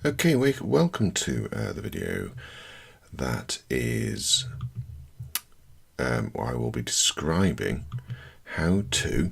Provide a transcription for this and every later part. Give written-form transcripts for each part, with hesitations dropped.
Okay, welcome to the video that is where I will be describing how to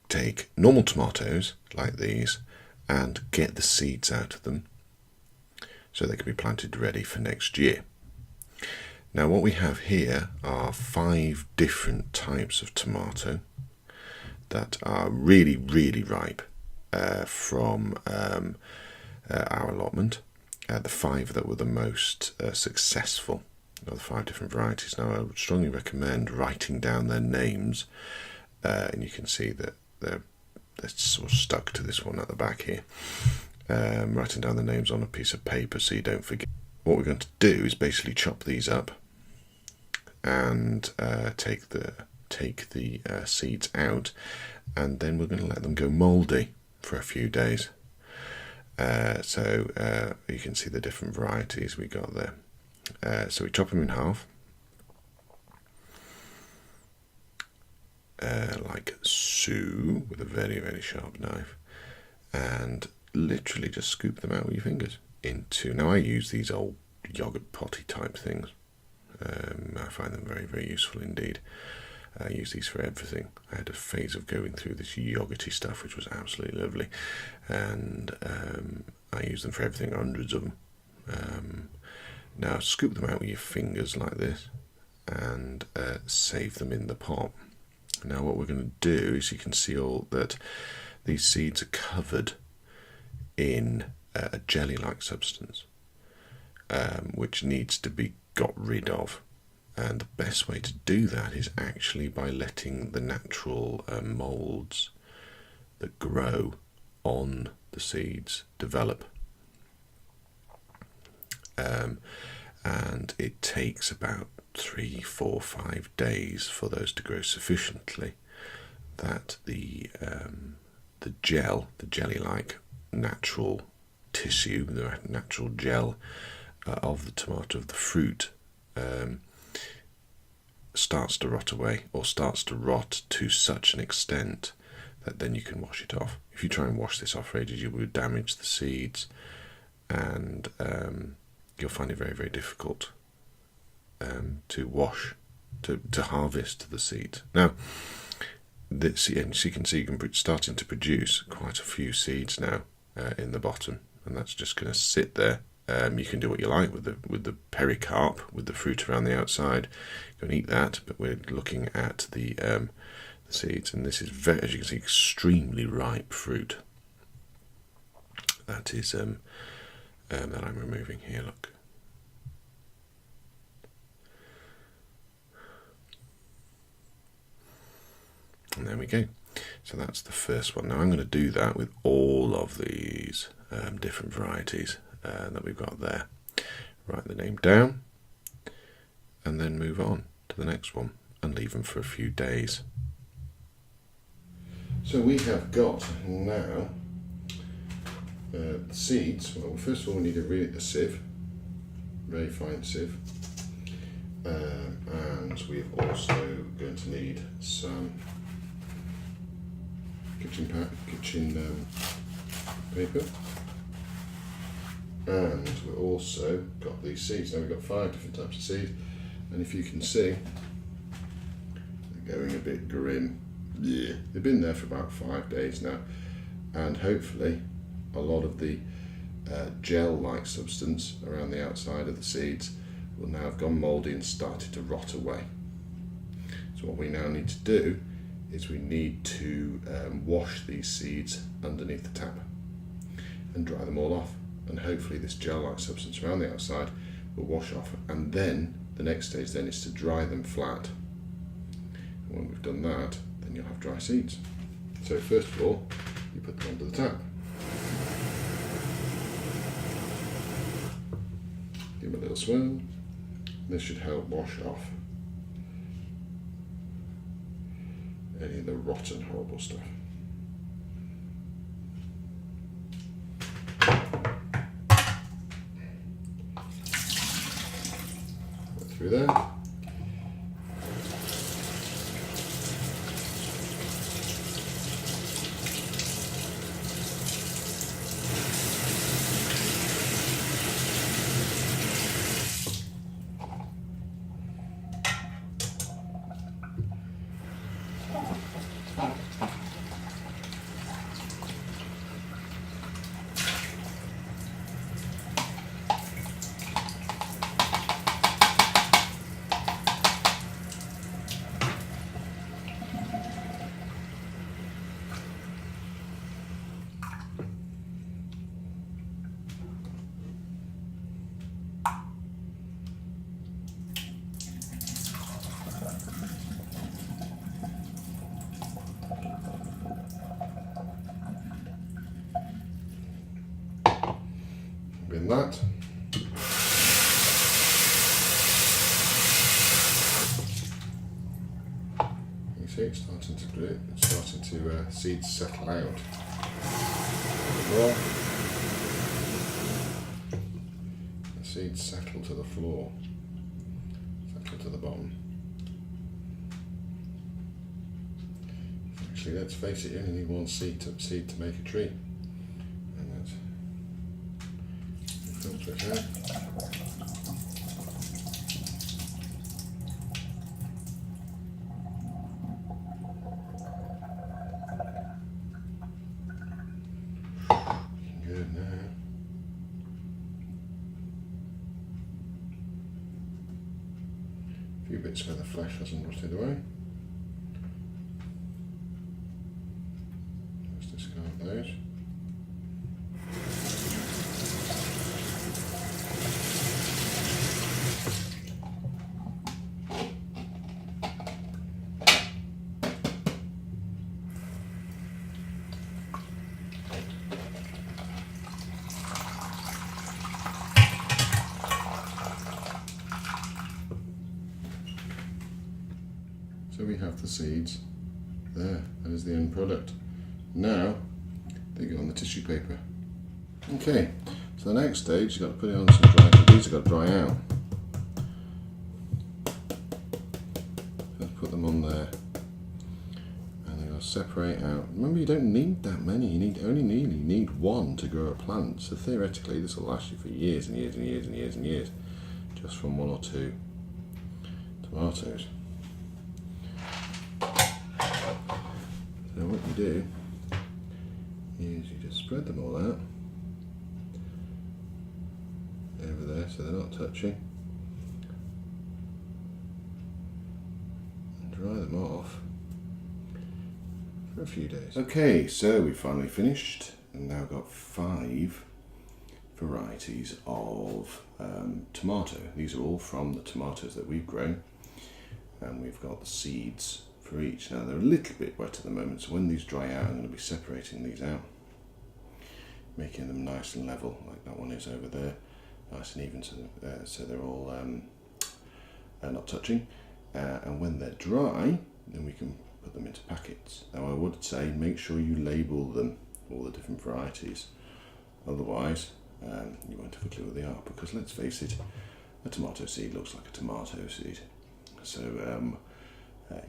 take normal tomatoes like these and get the seeds out of them so they can be planted ready for next year. Now what we have here are 5 different types of tomato that are really ripe from our allotment. The 5 that were the most successful are the 5 different varieties. Now I would strongly recommend writing down their names, and you can see that they're sort of stuck to this one at the back here. Writing down the names on a piece of paper so you don't forget. What we're going to do is basically chop these up and take the seeds out, and then we're going to let them go mouldy for a few days. So you can see the different varieties we got there. So we chop them in half, like so, with a very sharp knife, and literally just scoop them out with your fingers into. Now I use these old yogurt potty type things. I find them very useful indeed. I use these for everything. I had a phase of going through this yogurty stuff, which was absolutely lovely, and I use them for everything, hundreds of them. Now scoop them out with your fingers like this and save them in the pot. Now what we're going to do is, you can see all that these seeds are covered in a jelly-like substance, which needs to be got rid of. And the best way to do that is actually by letting the natural moulds that grow on the seeds develop. And it takes about 3, 4, 5 days for those to grow sufficiently that the jelly-like natural tissue, the natural gel of the tomato, of the fruit, starts to rot away, or starts to rot to such an extent that then you can wash it off. If you try and wash this off for ages, you will damage the seeds, and you'll find it very difficult to wash, to harvest the seeds. Now, as you can see, you can starting to produce quite a few seeds now in the bottom, and that's just going to sit there. You can do what you like with the pericarp, with the fruit around the outside. You can eat that, but we're looking at the seeds, and this is very, as you can see, extremely ripe fruit. That is that I'm removing here. Look. And there we go. So that's the first one. Now I'm going to do that with all of these different varieties that we've got there. Write the name down and then move on to the next one and leave them for a few days. So we have got now seeds. Well, first of all we need a sieve, very fine sieve, and we're also going to need some kitchen paper, and we've also got these seeds. Now we've got 5 different types of seed, and if you can see, they're going a bit grim. Yeah, they've been there for about 5 days now, and hopefully a lot of the gel-like substance around the outside of the seeds will now have gone mouldy and started to rot away. So what we now need to do is we need to wash these seeds underneath the tap and dry them all off, and hopefully this gel-like substance around the outside will wash off, and then the next stage then is to dry them flat, and when we've done that, then you'll have dry seeds. So first of all, you put them under the tap, give them a little swirl. This should help wash off any of the rotten, horrible stuff. Right through there. Bin that. You see it's starting to do it. It's starting to seeds settle out. Well, the seeds settle to the floor, settle to the bottom. Actually, let's face it, you only need one seed to make a tree. And that's filter it out. Good now. A few bits where the flesh hasn't rotted away. Let's discard those. So we have the seeds there, that is the end product. Now they go on the tissue paper. Okay, so the next stage you've got to put it on some dry, these have got to dry out. Let's put them on there and they're going to separate out. Remember, you don't need that many, you need one to grow a plant, so theoretically this will last you for years and years and years and years and years, just from one or two tomatoes. So what you do is you just spread them all out over there so they're not touching, and dry them off for a few days. Okay, so we finally finished and now got 5 varieties of tomato. These are all from the tomatoes that we've grown, and we've got the seeds for each. Now they're a little bit wet at the moment, so when these dry out I'm going to be separating these out, making them nice and level like that one is over there, nice and even, so they're all not touching, and when they're dry then we can put them into packets. Now I would say make sure you label them, all the different varieties, otherwise you won't have a clue what they are, because let's face it, a tomato seed looks like a tomato seed. So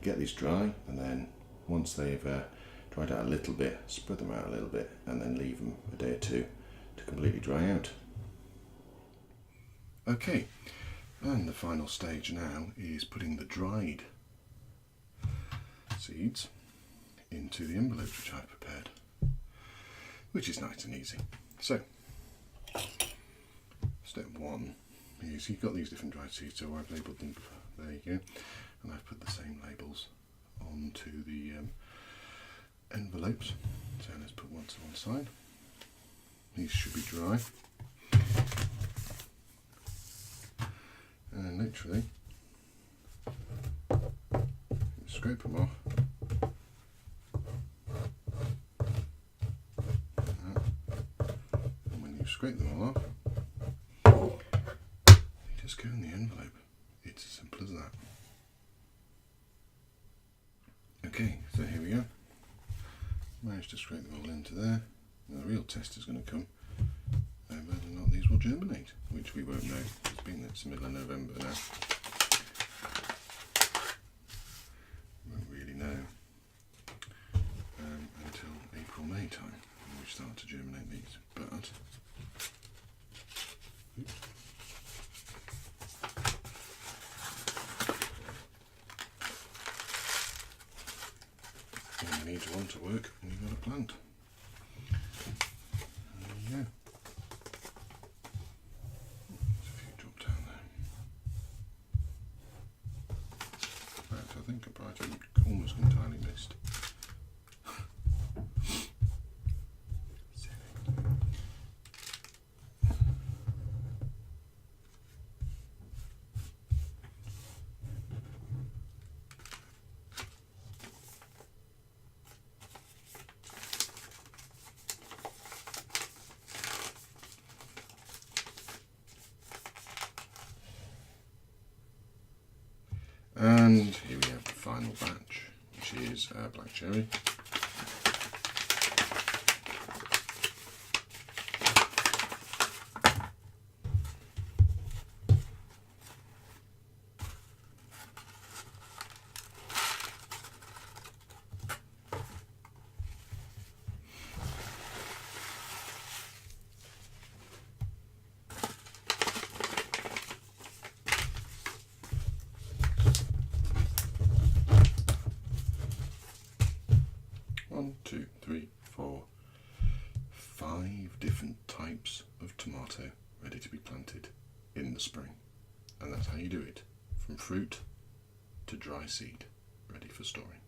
get these dry, and then once they've dried out a little bit, spread them out a little bit, and then leave them a day or two to completely dry out. Okay, and the final stage now is putting the dried seeds into the envelopes which I've prepared, which is nice and easy. So, step 1 is you've got these different dried seeds, so I've labelled them, there you go, and I've put the same labels onto the envelopes. So let's put one to one side. These should be dry, and literally scrape them off. And when you scrape them all off, they just go in the envelope. It's as simple as that. Okay, so here we go. Managed to scrape them all into there. Now the real test is going to come whether or not these will germinate, which we won't know. It's the middle of November now. We won't really know until April, May time when we start to germinate these. But you need to want to work when you've got a plant. There you go. There's a few drop down there. In fact, I think I brightened almost entirely missed. And here we have the final batch, which is black cherry. One, two, three, four, 5 different types of tomato ready to be planted in the spring. And that's how you do it, from fruit to dry seed, ready for storing.